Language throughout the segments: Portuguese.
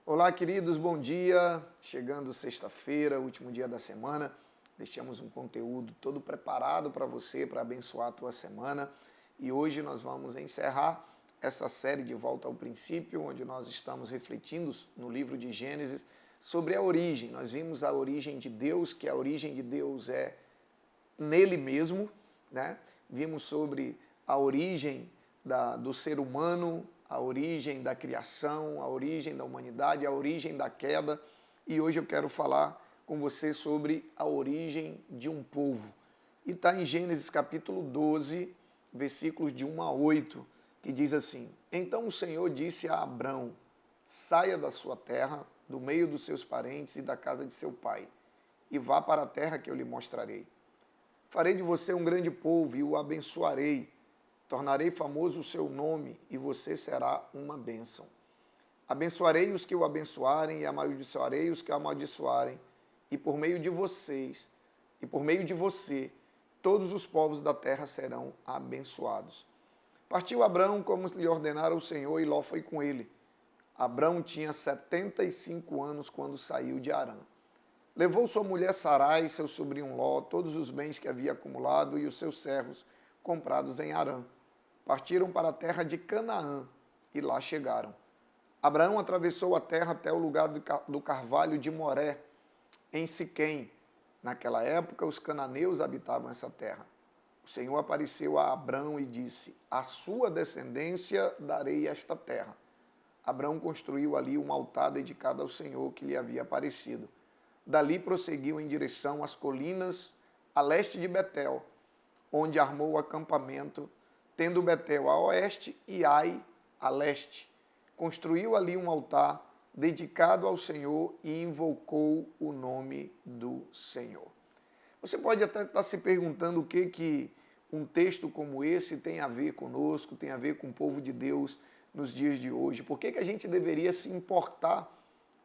Olá, queridos, bom dia. Chegando sexta-feira, último dia da semana. Deixamos um conteúdo todo preparado para você, para abençoar a tua semana. E hoje nós vamos encerrar essa série de Volta ao Princípio, onde nós estamos refletindo no livro de Gênesis sobre a origem. Nós vimos a origem de Deus, que a origem de Deus é nele mesmo, né? Vimos sobre a origem do ser humano, a origem da criação, a origem da humanidade, a origem da queda. E hoje eu quero falar com você sobre a origem de um povo. E está em Gênesis capítulo 12, versículos de 1 a 8, que diz assim: Então o Senhor disse a Abrão: saia da sua terra, do meio dos seus parentes e da casa de seu pai, e vá para a terra que eu lhe mostrarei. Farei de você um grande povo e o abençoarei. Tornarei famoso o seu nome e você será uma bênção. Abençoarei os que o abençoarem e amaldiçoarei os que o amaldiçoarem. E por meio de vocês, e por meio de você, todos os povos da terra serão abençoados. Partiu Abrão como lhe ordenara o Senhor e Ló foi com ele. Abrão tinha 75 anos quando saiu de Harã. Levou sua mulher Sarai, seu sobrinho Ló, todos os bens que havia acumulado e os seus servos comprados em Harã. Partiram para a terra de Canaã e lá chegaram. Abraão atravessou a terra até o lugar do carvalho de Moré, em Siquém. Naquela época, os cananeus habitavam essa terra. O Senhor apareceu a Abrão e disse: à sua descendência darei esta terra. Abrão construiu ali um altar dedicado ao Senhor que lhe havia aparecido. Dali prosseguiu em direção às colinas a leste de Betel, onde armou o acampamento, tendo Betel a oeste e Ai a leste. Construiu ali um altar dedicado ao Senhor e invocou o nome do Senhor. Você pode até estar se perguntando o que um texto como esse tem a ver conosco, tem a ver com o povo de Deus nos dias de hoje. Por que a gente deveria se importar,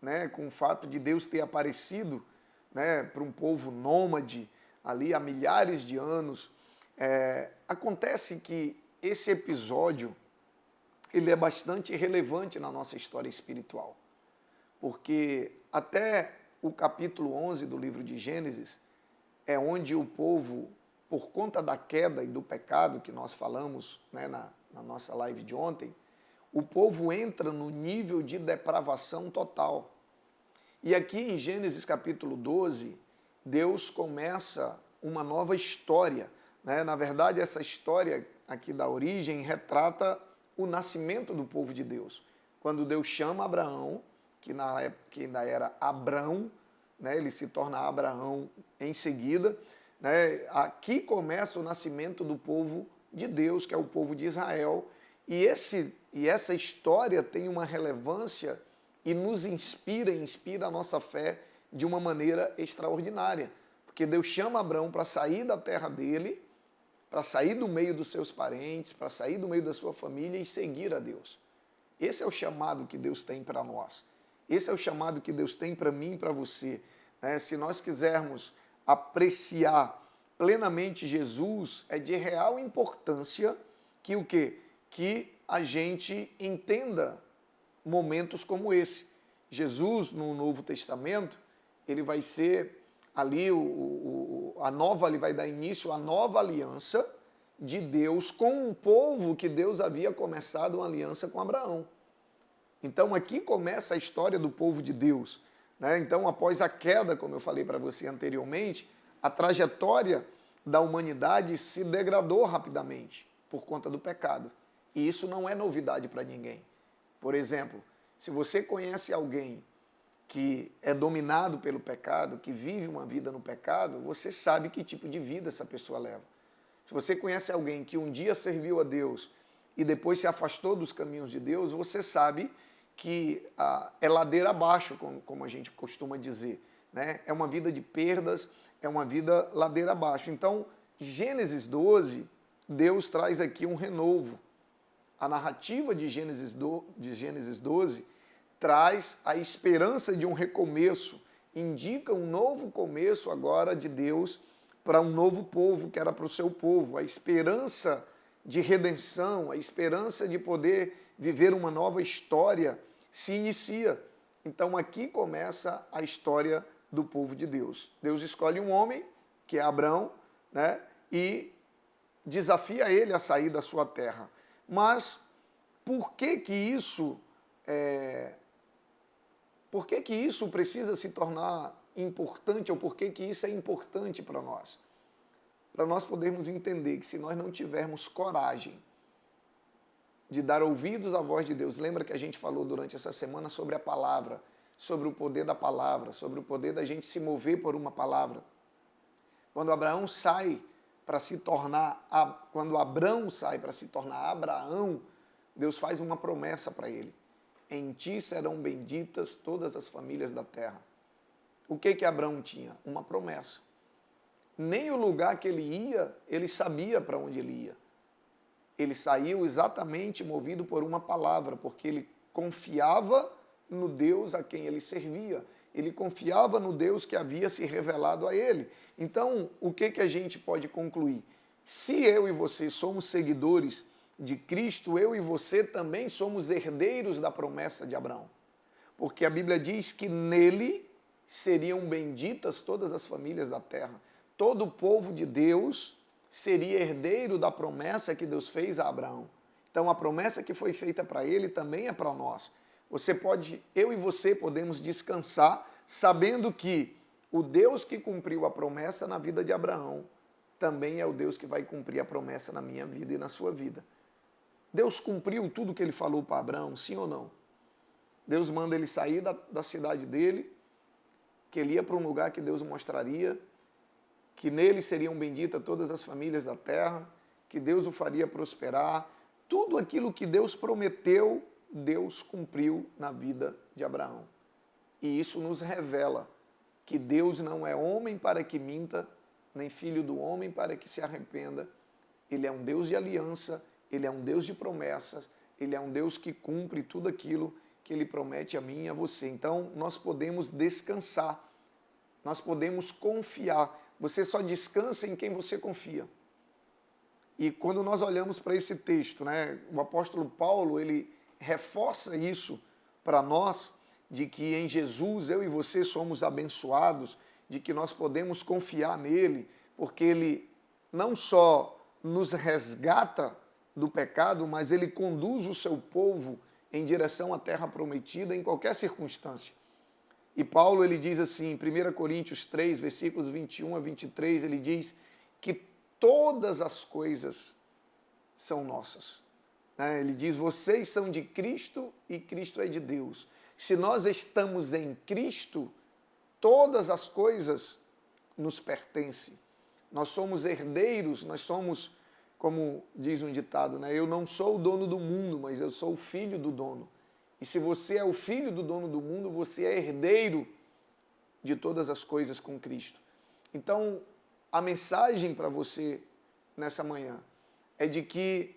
né, com o fato de Deus ter aparecido, né, para um povo nômade ali há milhares de anos? Acontece que esse episódio ele é bastante relevante na nossa história espiritual, porque até o capítulo 11 do livro de Gênesis é onde o povo, por conta da queda e do pecado que nós falamos, né, na nossa live de ontem, o povo entra no nível de depravação total. E aqui em Gênesis capítulo 12, Deus começa uma nova história, né? Na verdade, essa história aqui da origem retrata o nascimento do povo de Deus. Quando Deus chama Abraão, que na época ainda era Abrão, né? Ele se torna Abraão em seguida, né? Aqui começa o nascimento do povo de Deus, que é o povo de Israel. E essa história tem uma relevância e nos inspira a nossa fé de uma maneira extraordinária. Porque Deus chama Abraão para sair da terra dele, para sair do meio dos seus parentes, para sair do meio da sua família e seguir a Deus. Esse é o chamado que Deus tem para nós. Esse é o chamado que Deus tem para mim e para você. Se nós quisermos apreciar plenamente Jesus, é de real importância que o quê? Que a gente entenda momentos como esse. Jesus, no Novo Testamento, ele vai ser ali, ele vai dar início à nova aliança de Deus com um povo que Deus havia começado uma aliança com Abraão. Então aqui começa a história do povo de Deus, né? Então, após a queda, como eu falei para você anteriormente, a trajetória da humanidade se degradou rapidamente por conta do pecado. E isso não é novidade para ninguém. Por exemplo, se você conhece alguém que é dominado pelo pecado, que vive uma vida no pecado, você sabe que tipo de vida essa pessoa leva. Se você conhece alguém que um dia serviu a Deus e depois se afastou dos caminhos de Deus, você sabe que é ladeira abaixo, como a gente costuma dizer, né? É uma vida de perdas, é uma vida ladeira abaixo. Então, Gênesis 12, Deus traz aqui um renovo. A narrativa de Gênesis 12 traz a esperança de um recomeço, indica um novo começo agora de Deus para um novo povo, que era para o seu povo, a esperança de redenção, a esperança de poder viver uma nova história se inicia. Então aqui começa a história do povo de Deus. Deus escolhe um homem, que é Abrão, né, e desafia ele a sair da sua terra. Mas por que que isso precisa se tornar importante, ou por que que isso é importante para nós? Para nós podermos entender que se nós não tivermos coragem de dar ouvidos à voz de Deus, lembra que a gente falou durante essa semana sobre a palavra, sobre o poder da palavra, sobre o poder da gente se mover por uma palavra. Quando Abrão sai para se tornar Abraão, Deus faz uma promessa para ele: em ti serão benditas todas as famílias da terra. O que Abrão tinha? Uma promessa. Nem o lugar que ele ia, ele sabia para onde ele ia. Ele saiu exatamente movido por uma palavra, porque ele confiava no Deus a quem ele servia. Ele confiava no Deus que havia se revelado a ele. Então, o que a gente pode concluir? Se eu e você somos seguidores de Cristo, eu e você também somos herdeiros da promessa de Abraão. Porque a Bíblia diz que nele seriam benditas todas as famílias da terra. Todo o povo de Deus seria herdeiro da promessa que Deus fez a Abraão. Então a promessa que foi feita para ele também é para nós. Eu e você podemos descansar sabendo que o Deus que cumpriu a promessa na vida de Abraão também é o Deus que vai cumprir a promessa na minha vida e na sua vida. Deus cumpriu tudo que ele falou para Abraão, sim ou não? Deus manda ele sair da cidade dele, que ele ia para um lugar que Deus mostraria, que nele seriam benditas todas as famílias da terra, que Deus o faria prosperar. Tudo aquilo que Deus prometeu, Deus cumpriu na vida de Abraão. E isso nos revela que Deus não é homem para que minta, nem filho do homem para que se arrependa. Ele é um Deus de aliança, ele é um Deus de promessas, ele é um Deus que cumpre tudo aquilo que ele promete a mim e a você. Então, nós podemos descansar, nós podemos confiar. Você só descansa em quem você confia. E quando nós olhamos para esse texto, né, o apóstolo Paulo, ele reforça isso para nós, de que em Jesus eu e você somos abençoados, de que nós podemos confiar nele, porque ele não só nos resgata do pecado, mas ele conduz o seu povo em direção à terra prometida em qualquer circunstância. E Paulo, ele diz assim, em 1 Coríntios 3, versículos 21 a 23, ele diz que todas as coisas são nossas. Ele diz, vocês são de Cristo e Cristo é de Deus. Se nós estamos em Cristo, todas as coisas nos pertencem. Nós somos herdeiros, nós somos, como diz um ditado, né? Eu não sou o dono do mundo, mas eu sou o filho do dono. E se você é o filho do dono do mundo, você é herdeiro de todas as coisas com Cristo. Então, a mensagem para você nessa manhã é de que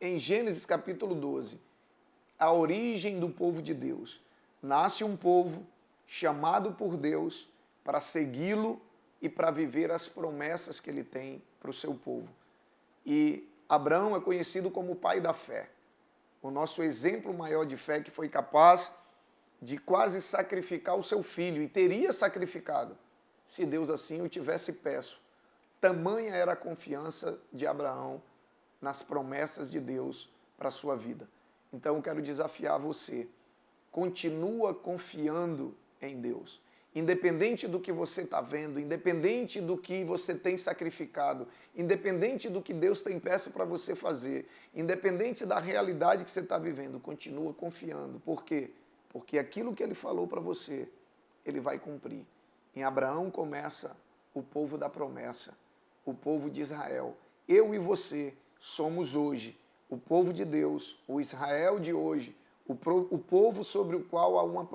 em Gênesis capítulo 12, a origem do povo de Deus, nasce um povo chamado por Deus para segui-lo e para viver as promessas que ele tem para o seu povo. E Abraão é conhecido como o pai da fé. O nosso exemplo maior de fé, que foi capaz de quase sacrificar o seu filho, e teria sacrificado, se Deus assim o tivesse peço. Tamanha era a confiança de Abraão nas promessas de Deus para a sua vida. Então eu quero desafiar você, continua confiando em Deus. Independente do que você está vendo, independente do que você tem sacrificado, independente do que Deus tem peço para você fazer, independente da realidade que você está vivendo, continua confiando. Por quê? Porque aquilo que Ele falou para você, Ele vai cumprir. Em Abraão começa o povo da promessa, o povo de Israel. Eu e você somos hoje o povo de Deus, o Israel de hoje, o povo sobre o qual há uma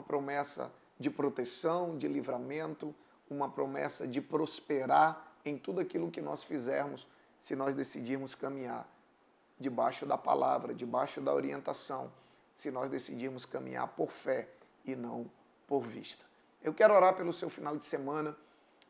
promessa de proteção, de livramento, uma promessa de prosperar em tudo aquilo que nós fizermos, se nós decidirmos caminhar debaixo da palavra, debaixo da orientação, se nós decidirmos caminhar por fé e não por vista. Eu quero orar pelo seu final de semana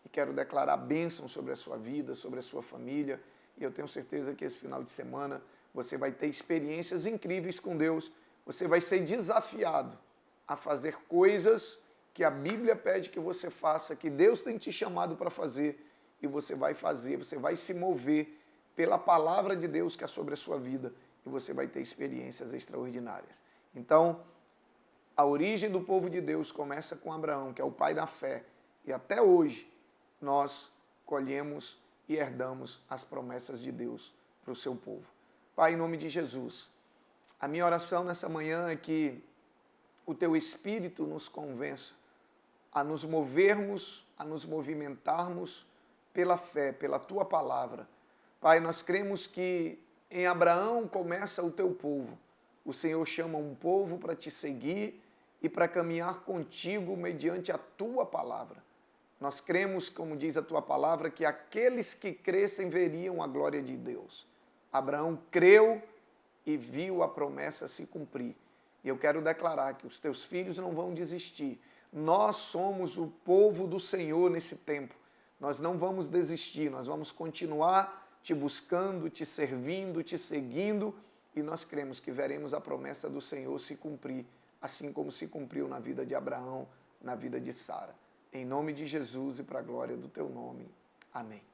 e quero declarar bênção sobre a sua vida, sobre a sua família, e eu tenho certeza que esse final de semana você vai ter experiências incríveis com Deus, você vai ser desafiado a fazer coisas que a Bíblia pede que você faça, que Deus tem te chamado para fazer, e você vai fazer, você vai se mover pela palavra de Deus que é sobre a sua vida, e você vai ter experiências extraordinárias. Então, a origem do povo de Deus começa com Abraão, que é o pai da fé, e até hoje nós colhemos e herdamos as promessas de Deus para o seu povo. Pai, em nome de Jesus, a minha oração nessa manhã é que o teu Espírito nos convença a nos movermos, a nos movimentarmos pela fé, pela tua palavra. Pai, nós cremos que em Abraão começa o teu povo. O Senhor chama um povo para te seguir e para caminhar contigo mediante a tua palavra. Nós cremos, como diz a tua palavra, que aqueles que crescem veriam a glória de Deus. Abraão creu e viu a promessa se cumprir. E eu quero declarar que os teus filhos não vão desistir. Nós somos o povo do Senhor nesse tempo. Nós não vamos desistir, nós vamos continuar te buscando, te servindo, te seguindo, e nós cremos que veremos a promessa do Senhor se cumprir, assim como se cumpriu na vida de Abraão, na vida de Sara. Em nome de Jesus e para a glória do teu nome. Amém.